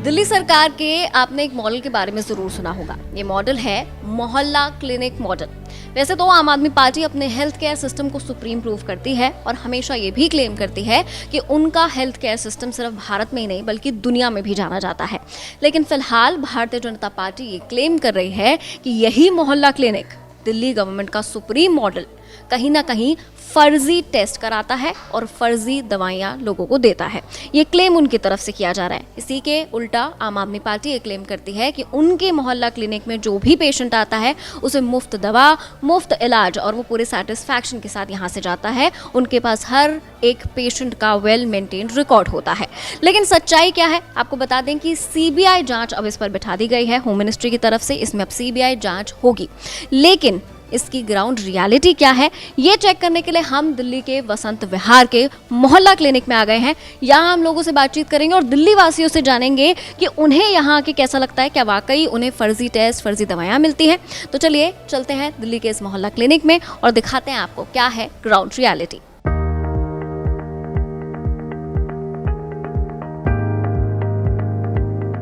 दिल्ली सरकार के आपने एक मॉडल के बारे में जरूर सुना होगा। ये मॉडल है मोहल्ला क्लिनिक मॉडल। वैसे तो आम आदमी पार्टी अपने हेल्थ केयर सिस्टम को सुप्रीम प्रूव करती है और हमेशा ये भी क्लेम करती है कि उनका हेल्थ केयर सिस्टम सिर्फ भारत में ही नहीं बल्कि दुनिया में भी जाना जाता है। लेकिन फिलहाल भारतीय जनता पार्टी ये क्लेम कर रही है कि यही मोहल्ला क्लिनिक दिल्ली गवर्नमेंट का सुप्रीम मॉडल कहीं ना कहीं फर्जी टेस्ट कराता है और फर्जी दवाइयां लोगों को देता है। ये क्लेम उनकी तरफ से किया जा रहा है। इसी के उल्टा आम आदमी पार्टी ये क्लेम करती है कि उनके मोहल्ला क्लिनिक में जो भी पेशेंट आता है उसे मुफ्त दवा, मुफ्त इलाज और वो पूरे सेटिस्फैक्शन के साथ यहाँ से जाता है। उनके पास हर एक पेशेंट का वेल मेंटेन्ड रिकॉर्ड होता है। लेकिन सच्चाई क्या है, आपको बता दें कि सीबीआई जांच अब इस पर बिठा दी गई है होम मिनिस्ट्री की तरफ से। इसमें अब सीबीआई जांच होगी, लेकिन इसकी ग्राउंड रियलिटी क्या है ये चेक करने के लिए हम दिल्ली के वसंत विहार के मोहल्ला क्लिनिक में आ गए हैं। यहाँ हम लोगों से बातचीत करेंगे और दिल्ली वासियों से जानेंगे कि उन्हें यहाँ आके कैसा लगता है, क्या वाकई उन्हें फर्जी टेस्ट, फर्जी दवाइयाँ मिलती हैं। तो चलिए चलते हैं दिल्ली के इस मोहल्ला क्लिनिक में और दिखाते हैं आपको क्या है ग्राउंड रियलिटी।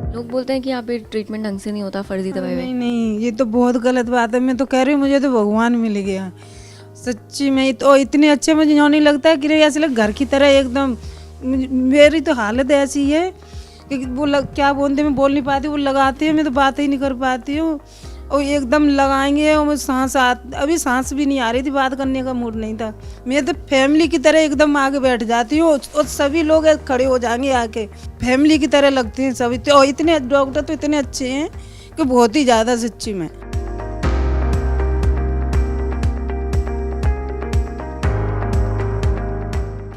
लोग बोलते हैं कि यहाँ पे ट्रीटमेंट ढंग से नहीं होता, फर्जी दवाई। नहीं नहीं, ये तो बहुत गलत बात है। मैं तो कह रही हूँ मुझे तो भगवान मिल गया सच्ची में। तो इतने अच्छे मुझे यूँ नहीं लगता है कि ऐसे लग घर की तरह एकदम। मेरी तो हालत ऐसी है कि वो क्या बोलते, मैं बोल नहीं पाती, वो लगाते हैं मैं तो बात ही नहीं कर पाती हूँ। और एकदम लगाएंगे और मुझे अभी सांस भी नहीं आ रही थी, बात करने का मूड नहीं था। मैं तो फैमिली की तरह एकदम आगे बैठ जाती हूँ और सभी लोग खड़े हो जाएंगे आके, फैमिली की तरह लगते हैं सभी। तो इतने डॉक्टर तो इतने अच्छे हैं कि बहुत ही ज़्यादा सच्ची में।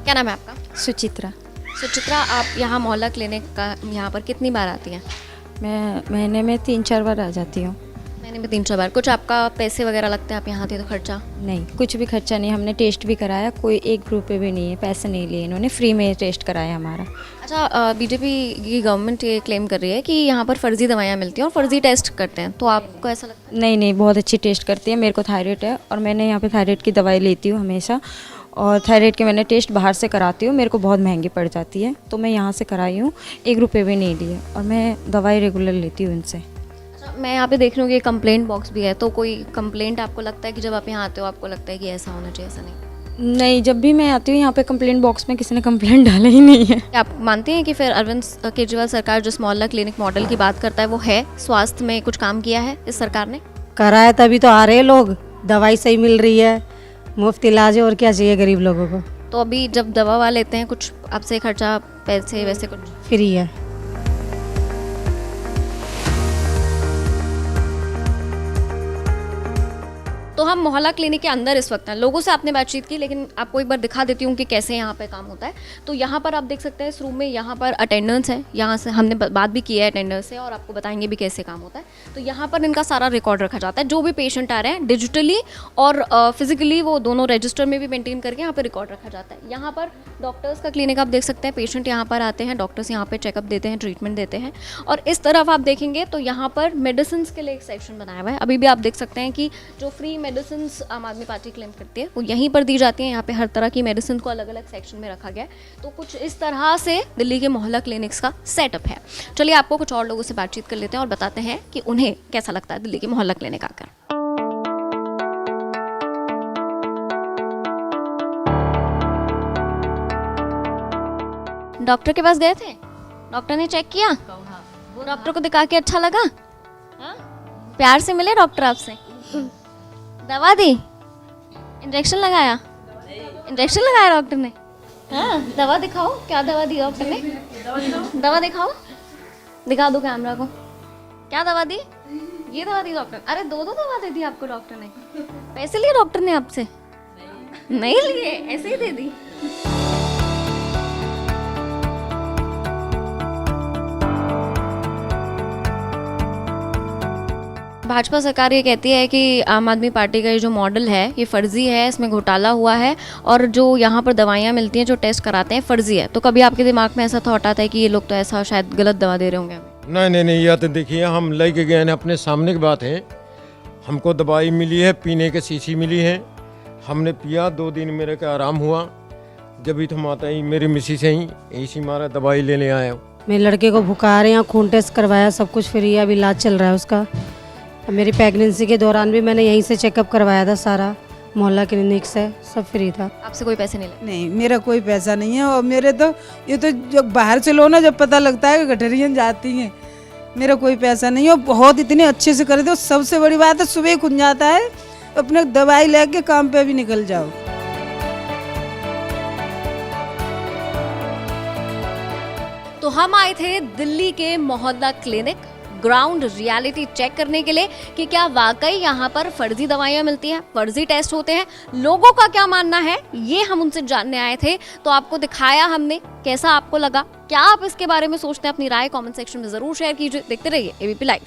क्या नाम है आपका? सुचित्रा। सुचित्रा, आप यहाँ मोहल्ला क्लिनिक का यहाँ पर कितनी बार आती हैं? मैं महीने में 3-4 बार आ जाती हूँ। महीने में 3-4 बार। कुछ आपका पैसे वगैरह लगते हैं आप यहाँ आती है तो खर्चा? नहीं, कुछ भी खर्चा नहीं। हमने टेस्ट भी कराया, कोई एक रुपये भी नहीं है, पैसे नहीं लिए इन्होंने, फ्री में टेस्ट कराया हमारा। अच्छा, बीजेपी की गवर्नमेंट ये क्लेम कर रही है कि यहाँ पर फर्जी दवाइयाँ मिलती हैं और फर्जी टेस्ट करते हैं, तो आपको ऐसा लगता है? नहीं नहीं, बहुत अच्छी टेस्ट करती है। मेरे को थायराइड है और मैंने यहाँ पे थायराइड की दवाई लेती हूँ हमेशा, और थायराइड के मैंने टेस्ट बाहर से कराती हूँ, मेरे को बहुत महंगी पड़ जाती है, तो मैं यहाँ से कराई हूँ, 1 रुपये भी नहीं लिए, और मैं दवाई रेगुलर लेती हूँ इनसे। अच्छा, मैं यहाँ पे देख रही हूँ कि कंप्लेंट बॉक्स भी है, तो कोई कंप्लेंट आपको लगता है कि जब आप यहाँ आते हो आपको लगता है कि ऐसा होना चाहिए, ऐसा नहीं? नहीं, जब भी मैं आती हूँ यहाँ पे कंप्लेंट बॉक्स में किसी ने कंप्लेंट डाला ही नहीं है। आप मानते हैं कि फिर अरविंद केजरीवाल सरकार जिस मोहल्ला क्लिनिक मॉडल की बात करता है वो है, स्वास्थ्य में कुछ काम किया है इस सरकार ने? कराया तभी तो आ रहे हैं लोग, दवाई सही मिल रही है, मुफ्त इलाज है, और क्या चाहिए गरीब लोगों को। तो अभी जब दवा वाले लेते हैं कुछ आपसे खर्चा, पैसे वैसे कुछ? फ्री है। तो हम मोहल्ला क्लिनिक के अंदर इस वक्त हैं। लोगों से आपने बातचीत की, लेकिन आपको एक बार दिखा देती हूँ कि कैसे यहाँ पे काम होता है। तो यहाँ पर आप देख सकते हैं इस रूम में, यहाँ पर अटेंडेंस है, यहाँ से हमने बात भी की है अटेंडेंस से और आपको बताएंगे भी कैसे काम होता है। तो यहाँ पर इनका सारा रिकॉर्ड रखा जाता है, जो भी पेशेंट आ रहे हैं डिजिटली और फिजिकली, वो दोनों रजिस्टर में भी मेंटेन करके यहाँ पर रिकॉर्ड रखा जाता है। यहाँ पर डॉक्टर्स का क्लिनिक आप देख सकते हैं, पेशेंट यहाँ पर आते हैं, डॉक्टर्स यहाँ पर चेकअप देते हैं, ट्रीटमेंट देते हैं। और इस तरफ आप देखेंगे तो यहाँ पर मेडिसिन के लिए एक सेक्शन बनाया हुआ है। अभी भी आप देख सकते हैं कि जो फ्री मेडिसिन आम आदमी पार्टी क्लेम करती है वो यहीं पर दी जाती है। यहाँ पे हर तरह की मेडिसिन को अलग अलग सेक्शन में रखा गया है। तो कुछ इस तरह से दिल्ली के मोहल्ला क्लिनिक्स का सेटअप है। चलिए आपको कुछ और लोगों से बातचीत कर लेते हैं और बताते हैं कि उन्हें कैसा लगता है दिल्ली के मोहल्ला क्लिनिक आकर। डॉक्टर के पास गए थे, डॉक्टर ने चेक किया, डॉक्टर को दिखा के अच्छा लगा, प्यार से मिले डॉक्टर आपसे, दवा दी, इंजेक्शन लगाया? इंजेक्शन लगाया डॉक्टर ने? हाँ, दवा दिखाओ, क्या दवा दी डॉक्टर ने? दवा दिखाओ, दिखा दो कैमरा को, क्या दवा दी? ये दवा दी डॉक्टर? अरे दो दवा दे दी आपको डॉक्टर ने। पैसे लिए डॉक्टर ने आपसे? नहीं लिए, ऐसे ही दे दी। भाजपा सरकार ये कहती है कि आम आदमी पार्टी का ये जो मॉडल है ये फर्जी है, इसमें घोटाला हुआ है और जो यहाँ पर दवाइयाँ मिलती हैं, जो टेस्ट कराते हैं, फर्जी है। तो कभी आपके दिमाग में ऐसा थॉट आता है कि ये लोग तो ऐसा शायद गलत दवा दे रहे होंगे? नहीं नहीं नहीं, यह तो देखिए हम लेके गए हैं, अपने सामने की बात है। हमको दवाई मिली है, पीने की शीशी मिली है, हमने पिया, 2 दिन मेरे का आराम हुआ। जब भी तुम आता ही मेरी मिसी से ही इसी मारा दवाई लेने आया हूँ। मेरे लड़के को बुखार है, यहाँ खून टेस्ट करवाया, सब कुछ फ्री है, अभी इलाज चल रहा है उसका। अब मेरी प्रेगनेंसी के दौरान भी मैंने यहीं से चेकअप करवाया था, सारा मोहल्ला क्लिनिक से, सब फ्री था। आपसे कोई पैसे नहीं लगे? नहीं, मेरा कोई पैसा नहीं है। और मेरे तो ये तो जब बाहर से लो ना, जब पता लगता है कि गठरियन जाती हैं, मेरा कोई पैसा नहीं है। और बहुत इतने अच्छे से कर दो। सबसे बड़ी बात है सुबह खुल जाता है, अपने दवाई लेके काम पे भी निकल जाओ। तो हम आए थे दिल्ली के मोहल्ला क्लिनिक ग्राउंड रियलिटी चेक करने के लिए कि क्या वाकई यहाँ पर फर्जी दवाइयाँ मिलती हैं, फर्जी टेस्ट होते हैं, लोगों का क्या मानना है, ये हम उनसे जानने आए थे। तो आपको दिखाया हमने, कैसा आपको लगा, क्या आप इसके बारे में सोचते हैं, अपनी राय कमेंट सेक्शन में जरूर शेयर कीजिए। देखते रहिए एबीपी लाइव।